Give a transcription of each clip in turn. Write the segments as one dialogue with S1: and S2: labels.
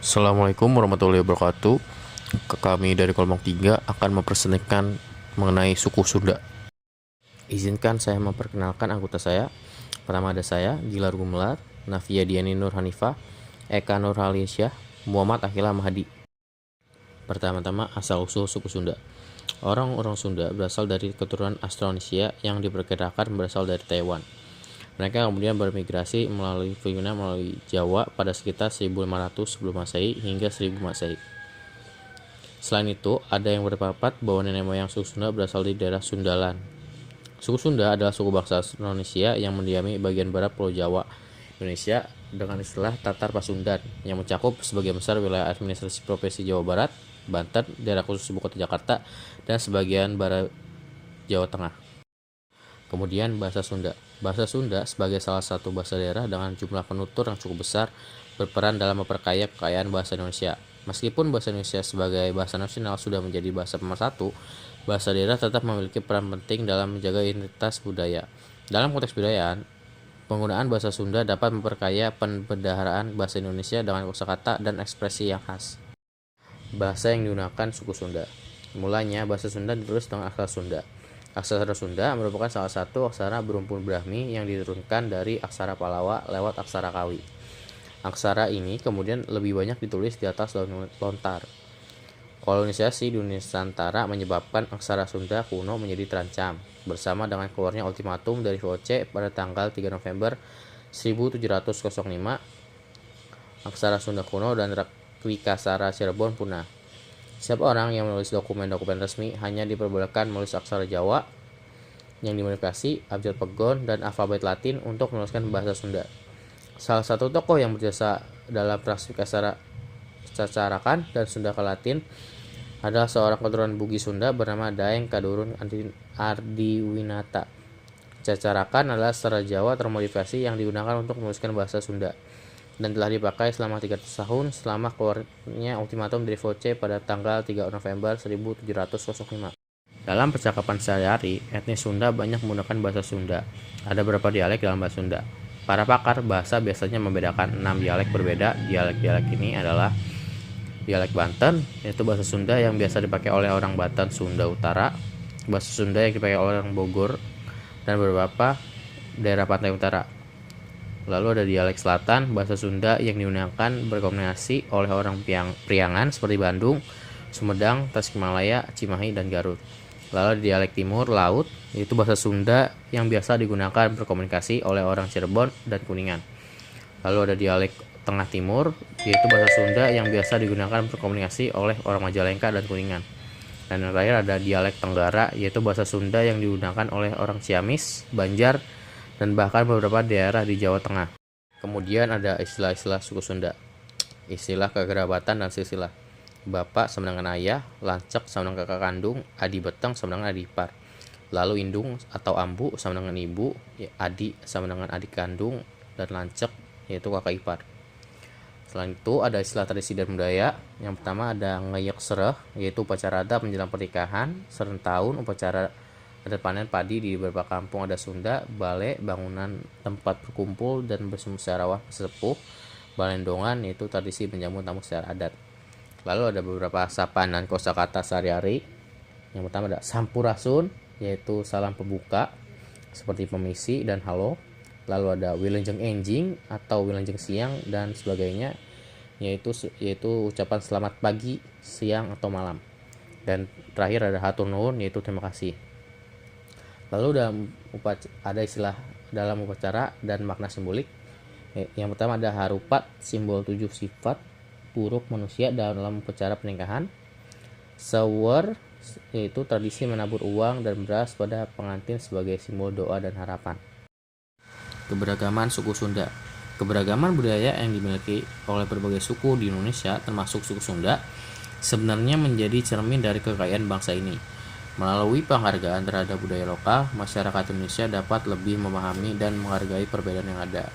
S1: Assalamualaikum warahmatullahi wabarakatuh. Kami dari kelompok 3 akan mempresentasikan mengenai suku Sunda. Izinkan saya memperkenalkan anggota saya. Pertama ada saya, Gilar Gumelar, Nafia Diani Nur Hanifah, Eka Nur Halisyah, Muhammad Akhila Mahdi. Pertama-tama asal-usul suku Sunda. Orang-orang Sunda berasal dari keturunan Austronesia yang diperkirakan berasal dari Taiwan. Mereka kemudian bermigrasi melalui Jawa pada sekitar 1500 sebelum Masehi hingga 1000 Masehi. Selain itu, ada yang berpendapat bahwa nenek moyang suku Sunda berasal dari daerah Sundalan. Suku Sunda adalah suku bangsa Indonesia yang mendiami bagian barat Pulau Jawa, Indonesia dengan istilah Tatar Pasundan yang mencakup sebagian besar wilayah administrasi Provinsi Jawa Barat, Banten, daerah khusus Ibu Kota Jakarta, dan sebagian barat Jawa Tengah. Kemudian bahasa Sunda. Bahasa Sunda sebagai salah satu bahasa daerah dengan jumlah penutur yang cukup besar berperan dalam memperkaya kekayaan bahasa Indonesia. Meskipun bahasa Indonesia sebagai bahasa nasional sudah menjadi bahasa pemersatu, bahasa daerah tetap memiliki peran penting dalam menjaga identitas budaya. Dalam konteks budayaan, penggunaan bahasa Sunda dapat memperkaya pembendaharaan bahasa Indonesia dengan kosakata dan ekspresi yang khas. Bahasa yang digunakan suku Sunda. Mulanya bahasa Sunda ditulis dengan aksara Sunda. Aksara Sunda merupakan salah satu aksara berumpun Brahmi yang diturunkan dari aksara Palawa lewat aksara Kawi. Aksara ini kemudian lebih banyak ditulis di atas daun lontar. Kolonisasi di Nusantara menyebabkan aksara Sunda kuno menjadi terancam. Bersama dengan keluarnya ultimatum dari VOC pada tanggal 3 November 1705, aksara Sunda kuno dan Wikasara Cirebon punah. Setiap orang yang menulis dokumen-dokumen resmi hanya diperbolehkan menulis aksara Jawa yang dimodifikasi, abjad pegon, dan alfabet Latin untuk menuliskan bahasa Sunda. Salah satu tokoh yang berjasa dalam transkripsi cacarakan dan Sunda ke Latin adalah seorang keturunan Bugis Sunda bernama Daeng Kadurun Ardiwinata. Cacarakan adalah aksara Jawa termodifikasi yang digunakan untuk menuliskan bahasa Sunda dan telah dipakai selama 300 tahun selama keluarnya ultimatum dari VOC pada tanggal 3 November 1705. Dalam percakapan sehari-hari, etnis Sunda banyak menggunakan bahasa Sunda. Ada beberapa dialek dalam bahasa Sunda. Para pakar bahasa biasanya membedakan 6 dialek berbeda. Dialek-dialek ini adalah dialek Banten, yaitu bahasa Sunda yang biasa dipakai oleh orang Banten Sunda Utara, bahasa Sunda yang dipakai oleh orang Bogor, dan beberapa daerah pantai utara. Lalu ada dialek selatan, bahasa Sunda yang digunakan berkomunikasi oleh orang Priangan seperti Bandung, Sumedang, Tasikmalaya, Cimahi, dan Garut. Lalu ada dialek timur laut, yaitu bahasa Sunda yang biasa digunakan berkomunikasi oleh orang Cirebon dan Kuningan. Lalu ada dialek tengah timur, yaitu bahasa Sunda yang biasa digunakan berkomunikasi oleh orang Majalengka dan Kuningan. Dan yang terakhir ada dialek Tenggara, yaitu bahasa Sunda yang digunakan oleh orang Ciamis, Banjar, dan bahkan beberapa daerah di Jawa Tengah. Kemudian ada istilah-istilah suku Sunda. Istilah kekerabatan dan silsilah. Bapak sama dengan ayah, lancek sama dengan kakak kandung, adi beteng sama dengan adik ipar. Lalu indung atau ambu sama dengan ibu, adi sama dengan adik kandung, dan lancek yaitu kakak ipar. Selain itu ada istilah tradisi dan budaya. Yang pertama ada ngeyek sereh, yaitu upacara adat menjelang pernikahan, serentahun, upacara adat panen padi di beberapa kampung ada Sunda, bale, bangunan tempat berkumpul dan bermusyawarah sesepuh, balendongan yaitu tradisi menjamu tamu secara adat. Lalu ada beberapa sapaan dan kosakata sehari-hari. Yang pertama ada sampurasun, yaitu salam pembuka seperti permisi dan halo. Lalu ada wilujeng enjing atau wilujeng siang dan sebagainya, yaitu ucapan selamat pagi, siang atau malam. Dan terakhir ada hatur nuhun, yaitu terima kasih. Lalu ada istilah dalam upacara dan makna simbolik. Yang pertama ada harupat, simbol 7 sifat buruk manusia dalam upacara pernikahan. Sewer, yaitu tradisi menabur uang dan beras pada pengantin sebagai simbol doa dan harapan. Keberagaman suku Sunda. Keberagaman budaya yang dimiliki oleh berbagai suku di Indonesia, termasuk suku Sunda, sebenarnya menjadi cermin dari kekayaan bangsa ini. Melalui penghargaan terhadap budaya lokal, masyarakat Indonesia dapat lebih memahami dan menghargai perbedaan yang ada.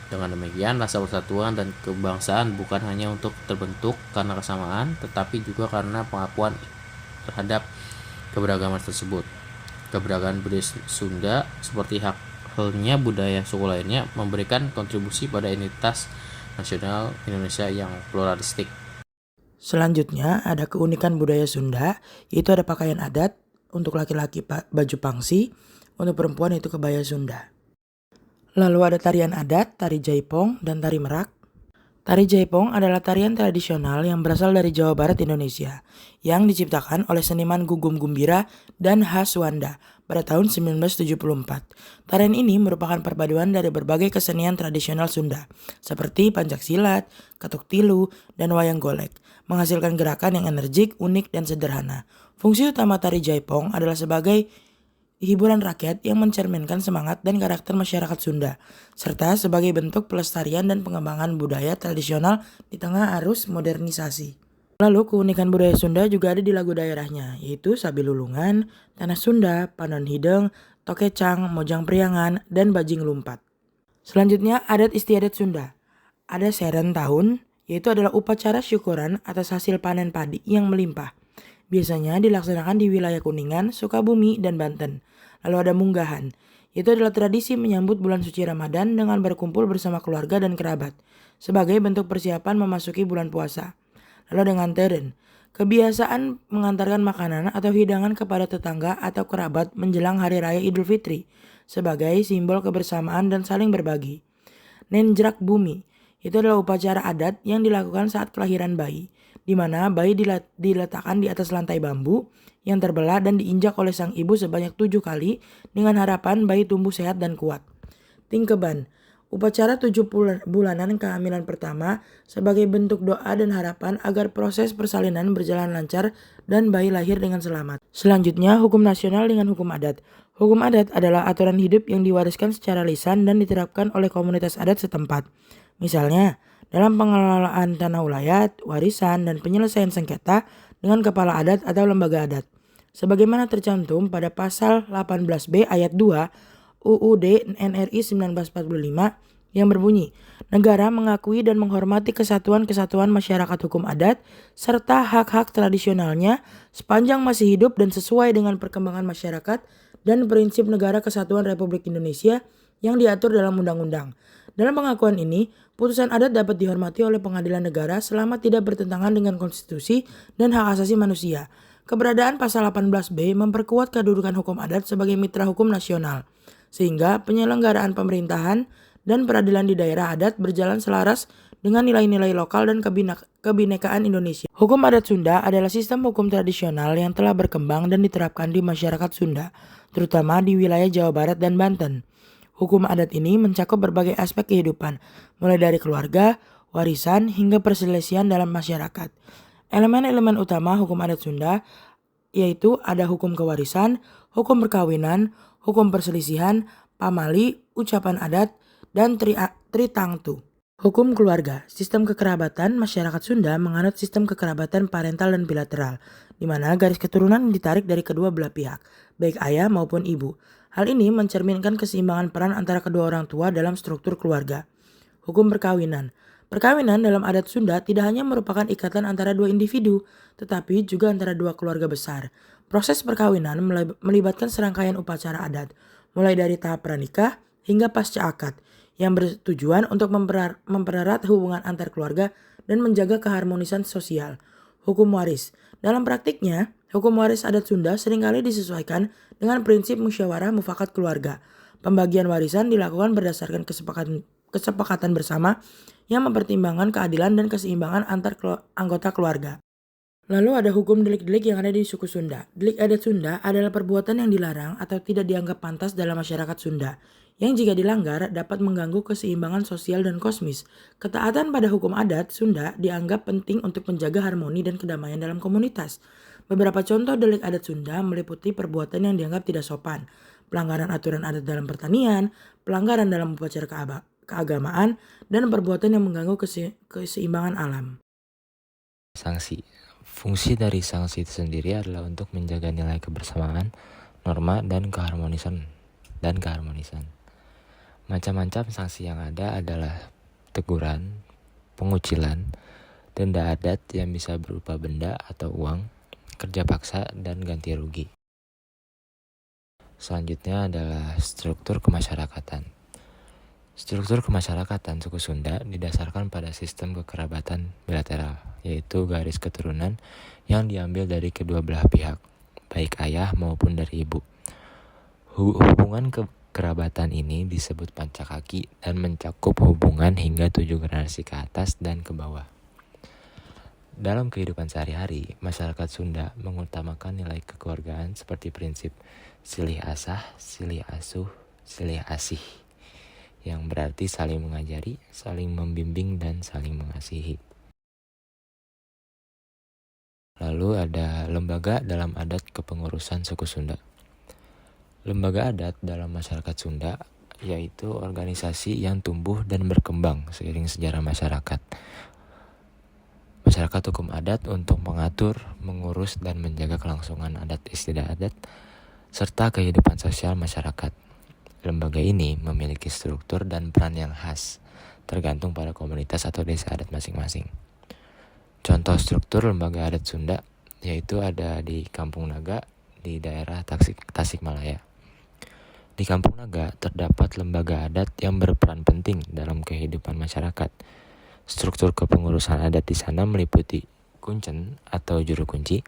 S1: Dengan demikian, rasa persatuan dan kebangsaan bukan hanya untuk terbentuk karena kesamaan, tetapi juga karena pengakuan terhadap keberagaman tersebut. Keberagaman budaya Sunda, seperti halnya budaya suku lainnya, memberikan kontribusi pada identitas nasional Indonesia yang pluralistik.
S2: Selanjutnya ada keunikan budaya Sunda, yaitu ada pakaian adat, untuk laki-laki baju pangsi, untuk perempuan itu kebaya Sunda. Lalu ada tarian adat, tari jaipong, dan tari merak. Tari jaipong adalah tarian tradisional yang berasal dari Jawa Barat Indonesia, yang diciptakan oleh seniman Gugum Gumbira dan Haswanda pada tahun 1974. Tarian ini merupakan perpaduan dari berbagai kesenian tradisional Sunda, seperti pencaksilat, ketuk tilu, dan wayang golek, menghasilkan gerakan yang energik, unik, dan sederhana. Fungsi utama tari jaipong adalah sebagai hiburan rakyat yang mencerminkan semangat dan karakter masyarakat Sunda, serta sebagai bentuk pelestarian dan pengembangan budaya tradisional di tengah arus modernisasi. Lalu keunikan budaya Sunda juga ada di lagu daerahnya, yaitu Sabilulungan, Tanah Sunda, Panon Hideng, Tokecang, Mojang Priangan, dan Bajing Lumpat. Selanjutnya adat istiadat Sunda. Ada Seren Tahun, yaitu adalah upacara syukuran atas hasil panen padi yang melimpah. Biasanya dilaksanakan di wilayah Kuningan, Sukabumi, dan Banten. Lalu ada Munggahan, yaitu adalah tradisi menyambut bulan suci Ramadan dengan berkumpul bersama keluarga dan kerabat, sebagai bentuk persiapan memasuki bulan puasa. Lalu ada Ngantereun, kebiasaan mengantarkan makanan atau hidangan kepada tetangga atau kerabat menjelang Hari Raya Idul Fitri, sebagai simbol kebersamaan dan saling berbagi. Nenjrak Bumi, itu adalah upacara adat yang dilakukan saat kelahiran bayi, di mana bayi diletakkan di atas lantai bambu yang terbelah dan diinjak oleh sang ibu sebanyak 7 kali dengan harapan bayi tumbuh sehat dan kuat. Tingkeban, upacara 7 bulanan kehamilan pertama sebagai bentuk doa dan harapan agar proses persalinan berjalan lancar dan bayi lahir dengan selamat. Selanjutnya, hukum nasional dengan hukum adat. Hukum adat adalah aturan hidup yang diwariskan secara lisan dan diterapkan oleh komunitas adat setempat. Misalnya, dalam pengelolaan tanah wilayah, warisan, dan penyelesaian sengketa dengan kepala adat atau lembaga adat. Sebagaimana tercantum pada pasal 18B ayat 2 UUD NRI 1945 yang berbunyi, negara mengakui dan menghormati kesatuan-kesatuan masyarakat hukum adat serta hak-hak tradisionalnya sepanjang masih hidup dan sesuai dengan perkembangan masyarakat dan prinsip negara kesatuan Republik Indonesia yang diatur dalam undang-undang. Dalam pengakuan ini, putusan adat dapat dihormati oleh pengadilan negara selama tidak bertentangan dengan konstitusi dan hak asasi manusia. Keberadaan pasal 18B memperkuat kedudukan hukum adat sebagai mitra hukum nasional, sehingga penyelenggaraan pemerintahan dan peradilan di daerah adat berjalan selaras dengan nilai-nilai lokal dan kebinekaan Indonesia. Hukum adat Sunda adalah sistem hukum tradisional yang telah berkembang dan diterapkan di masyarakat Sunda, terutama di wilayah Jawa Barat dan Banten. Hukum adat ini mencakup berbagai aspek kehidupan, mulai dari keluarga, warisan, hingga perselisihan dalam masyarakat. Elemen-elemen utama hukum adat Sunda yaitu ada hukum kewarisan, hukum perkawinan, hukum perselisihan, pamali, ucapan adat, dan tritangtu. Hukum keluarga, sistem kekerabatan masyarakat Sunda menganut sistem kekerabatan parental dan bilateral, di mana garis keturunan ditarik dari kedua belah pihak, baik ayah maupun ibu. Hal ini mencerminkan keseimbangan peran antara kedua orang tua dalam struktur keluarga. Hukum perkawinan. Perkawinan dalam adat Sunda tidak hanya merupakan ikatan antara dua individu, tetapi juga antara dua keluarga besar. Proses perkawinan melibatkan serangkaian upacara adat, mulai dari tahap pranikah hingga pasca akad, yang bertujuan untuk mempererat hubungan antar keluarga dan menjaga keharmonisan sosial. Hukum waris. Dalam praktiknya, hukum waris adat Sunda seringkali disesuaikan dengan prinsip musyawarah mufakat keluarga. Pembagian warisan dilakukan berdasarkan kesepakatan bersama yang mempertimbangkan keadilan dan keseimbangan antar anggota keluarga. Lalu ada hukum delik-delik yang ada di suku Sunda. Delik adat Sunda adalah perbuatan yang dilarang atau tidak dianggap pantas dalam masyarakat Sunda, yang jika dilanggar dapat mengganggu keseimbangan sosial dan kosmis. Ketaatan pada hukum adat Sunda dianggap penting untuk menjaga harmoni dan kedamaian dalam komunitas. Beberapa contoh delik adat Sunda meliputi perbuatan yang dianggap tidak sopan, pelanggaran aturan adat dalam pertanian, pelanggaran dalam upacara keagamaan, dan perbuatan yang mengganggu keseimbangan alam.
S3: Sanksi. Fungsi dari sanksi itu sendiri adalah untuk menjaga nilai kebersamaan, norma, dan keharmonisan. Macam-macam sanksi yang ada adalah teguran, pengucilan, denda adat yang bisa berupa benda atau uang, kerja paksa, dan ganti rugi. Selanjutnya adalah struktur kemasyarakatan. Struktur kemasyarakatan suku Sunda didasarkan pada sistem kekerabatan bilateral, yaitu garis keturunan yang diambil dari kedua belah pihak, baik ayah maupun dari ibu. Hubungan kekerabatan ini disebut pancakaki dan mencakup hubungan hingga 7 generasi ke atas dan ke bawah. Dalam kehidupan sehari-hari, masyarakat Sunda mengutamakan nilai kekeluargaan seperti prinsip silih asah, silih asuh, silih asih, yang berarti saling mengajari, saling membimbing, dan saling mengasihi. Lalu ada lembaga dalam adat kepengurusan suku Sunda. Lembaga adat dalam masyarakat Sunda yaitu organisasi yang tumbuh dan berkembang seiring sejarah masyarakat. Masyarakat hukum adat untuk mengatur, mengurus, dan menjaga kelangsungan adat istiadat serta kehidupan sosial masyarakat. Lembaga ini memiliki struktur dan peran yang khas, tergantung pada komunitas atau desa adat masing-masing. Contoh struktur lembaga adat Sunda yaitu ada di Kampung Naga di daerah Tasikmalaya. Di Kampung Naga terdapat lembaga adat yang berperan penting dalam kehidupan masyarakat. Struktur kepengurusan adat di sana meliputi kuncen atau juru kunci,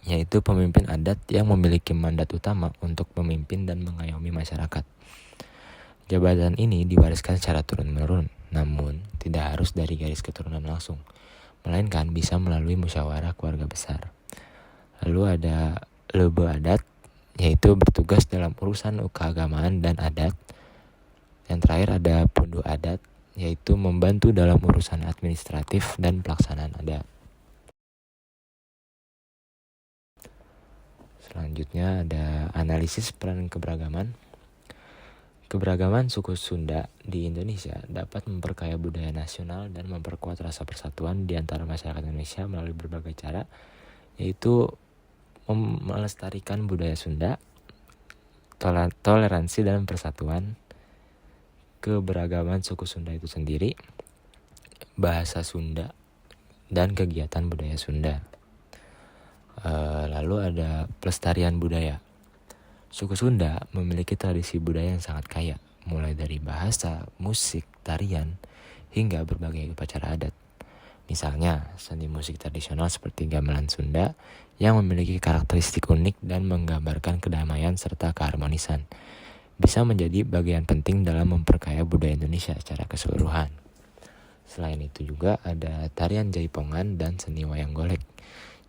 S3: yaitu pemimpin adat yang memiliki mandat utama untuk memimpin dan mengayomi masyarakat. Jabatan ini diwariskan secara turun-menurun, namun tidak harus dari garis keturunan langsung, melainkan bisa melalui musyawarah keluarga besar. Lalu ada lebe adat, yaitu bertugas dalam urusan keagamaan dan adat. Yang terakhir ada pundu adat, yaitu membantu dalam urusan administratif dan pelaksanaan adat. Selanjutnya ada analisis peran keberagaman. Keberagaman suku Sunda di Indonesia dapat memperkaya budaya nasional dan memperkuat rasa persatuan di antara masyarakat Indonesia melalui berbagai cara, yaitu melestarikan budaya Sunda, toleransi dan persatuan, keberagaman suku Sunda itu sendiri, bahasa Sunda, dan kegiatan budaya Sunda. Lalu ada pelestarian budaya. Suku Sunda memiliki tradisi budaya yang sangat kaya, mulai dari bahasa, musik, tarian, hingga berbagai upacara adat. Misalnya, seni musik tradisional seperti gamelan Sunda yang memiliki karakteristik unik dan menggambarkan kedamaian serta keharmonisan, bisa menjadi bagian penting dalam memperkaya budaya Indonesia secara keseluruhan. Selain itu juga ada tarian jaipongan dan seni wayang golek,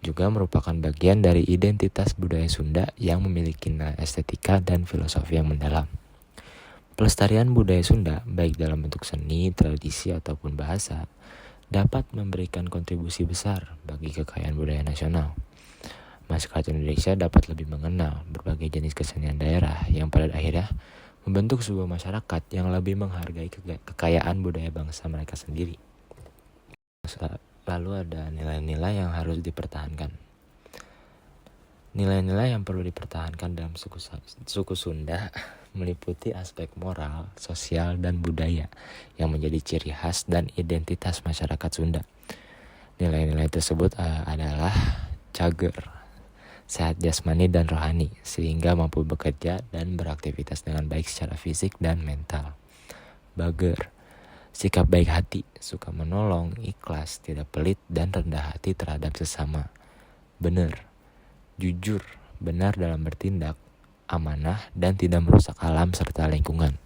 S3: juga merupakan bagian dari identitas budaya Sunda yang memiliki nilai estetika dan filosofi yang mendalam. Pelestarian budaya Sunda, baik dalam bentuk seni, tradisi, ataupun bahasa, dapat memberikan kontribusi besar bagi kekayaan budaya nasional. Masyarakat Indonesia dapat lebih mengenal berbagai jenis kesenian daerah yang pada akhirnya membentuk sebuah masyarakat yang lebih menghargai kekayaan budaya bangsa mereka sendiri. Lalu ada nilai-nilai yang harus dipertahankan. Nilai-nilai yang perlu dipertahankan dalam suku Sunda meliputi aspek moral, sosial, dan budaya yang menjadi ciri khas dan identitas masyarakat Sunda. Nilai-nilai tersebut adalah cager, sehat jasmani dan rohani, sehingga mampu bekerja dan beraktivitas dengan baik secara fisik dan mental. Bager, sikap baik hati, suka menolong, ikhlas, tidak pelit, dan rendah hati terhadap sesama. Benar, jujur, benar dalam bertindak, amanah, dan tidak merusak alam serta lingkungan.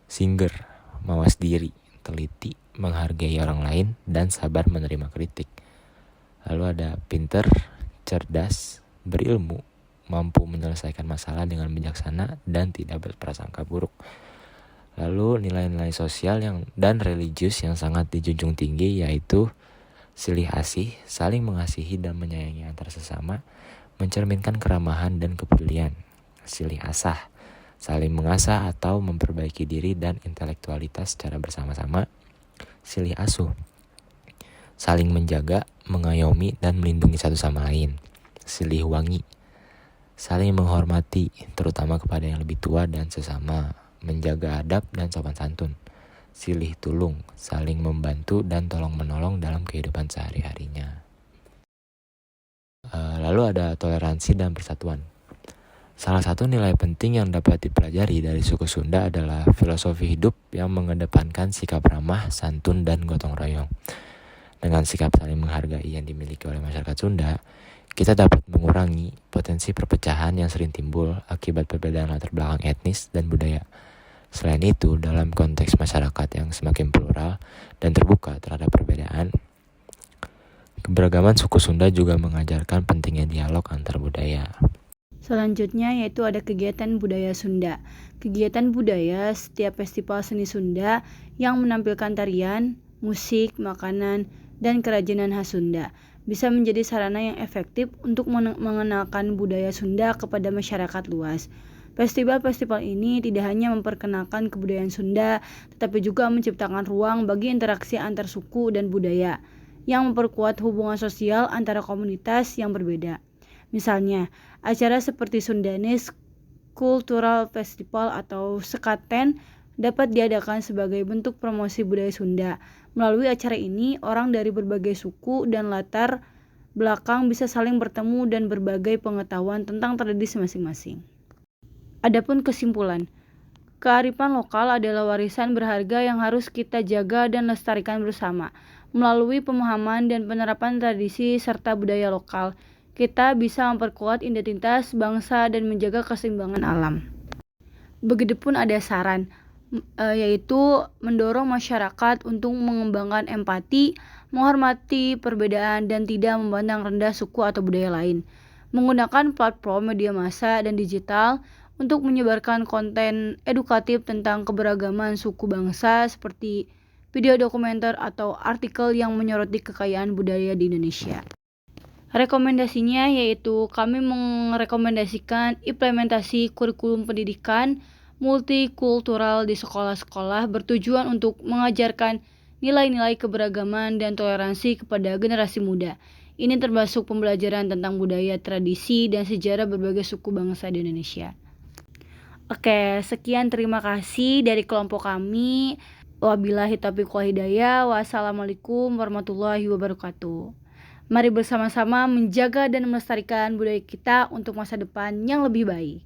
S3: Singer, mawas diri, teliti, menghargai orang lain, dan sabar menerima kritik. Lalu ada pinter, cerdas, berilmu, mampu menyelesaikan masalah dengan bijaksana, dan tidak berprasangka buruk. Lalu nilai-nilai sosial dan religius yang sangat dijunjung tinggi yaitu silih asih, saling mengasihi dan menyayangi antar sesama, mencerminkan keramahan dan kepedulian. Silih asah, saling mengasah atau memperbaiki diri dan intelektualitas secara bersama-sama. Silih asuh, saling menjaga, mengayomi, dan melindungi satu sama lain. Silih wangi, saling menghormati, terutama kepada yang lebih tua dan sesama, menjaga adab dan sopan santun. Silih tulung, saling membantu dan tolong-menolong dalam kehidupan sehari-harinya. Lalu ada toleransi dan persatuan. Salah satu nilai penting yang dapat dipelajari dari suku Sunda adalah filosofi hidup yang mengedepankan sikap ramah, santun, dan gotong royong. Dengan sikap saling menghargai yang dimiliki oleh masyarakat Sunda, kita dapat mengurangi potensi perpecahan yang sering timbul akibat perbedaan latar belakang etnis dan budaya. Selain itu, dalam konteks masyarakat yang semakin plural dan terbuka terhadap perbedaan, keberagaman suku Sunda juga mengajarkan pentingnya dialog antar budaya.
S4: Selanjutnya yaitu ada kegiatan budaya Sunda. Kegiatan budaya setiap festival seni Sunda yang menampilkan tarian, musik, makanan, dan kerajinan khas Sunda bisa menjadi sarana yang efektif untuk mengenalkan budaya Sunda kepada masyarakat luas. Festival-festival ini tidak hanya memperkenalkan kebudayaan Sunda, tetapi juga menciptakan ruang bagi interaksi antar suku dan budaya yang memperkuat hubungan sosial antara komunitas yang berbeda. Misalnya, acara seperti Sundanese Cultural Festival atau Sekaten dapat diadakan sebagai bentuk promosi budaya Sunda. Melalui acara ini, orang dari berbagai suku dan latar belakang bisa saling bertemu dan berbagai pengetahuan tentang tradisi masing-masing. Adapun kesimpulan, kearifan lokal adalah warisan berharga yang harus kita jaga dan lestarikan bersama. Melalui pemahaman dan penerapan tradisi serta budaya lokal, kita bisa memperkuat identitas bangsa dan menjaga keseimbangan alam. Begitupun ada saran, yaitu mendorong masyarakat untuk mengembangkan empati, menghormati perbedaan, dan tidak memandang rendah suku atau budaya lain. Menggunakan platform media massa dan digital untuk menyebarkan konten edukatif tentang keberagaman suku bangsa seperti video dokumenter atau artikel yang menyoroti kekayaan budaya di Indonesia. Rekomendasinya yaitu kami merekomendasikan implementasi kurikulum pendidikan multikultural di sekolah-sekolah bertujuan untuk mengajarkan nilai-nilai keberagaman dan toleransi kepada generasi muda. Ini termasuk pembelajaran tentang budaya, tradisi, dan sejarah berbagai suku bangsa di Indonesia. Oke, sekian, terima kasih dari kelompok kami. Wabillahi taufiq wal hidayah. Wassalamualaikum warahmatullahi wabarakatuh. Mari bersama-sama menjaga dan melestarikan budaya kita untuk masa depan yang lebih baik.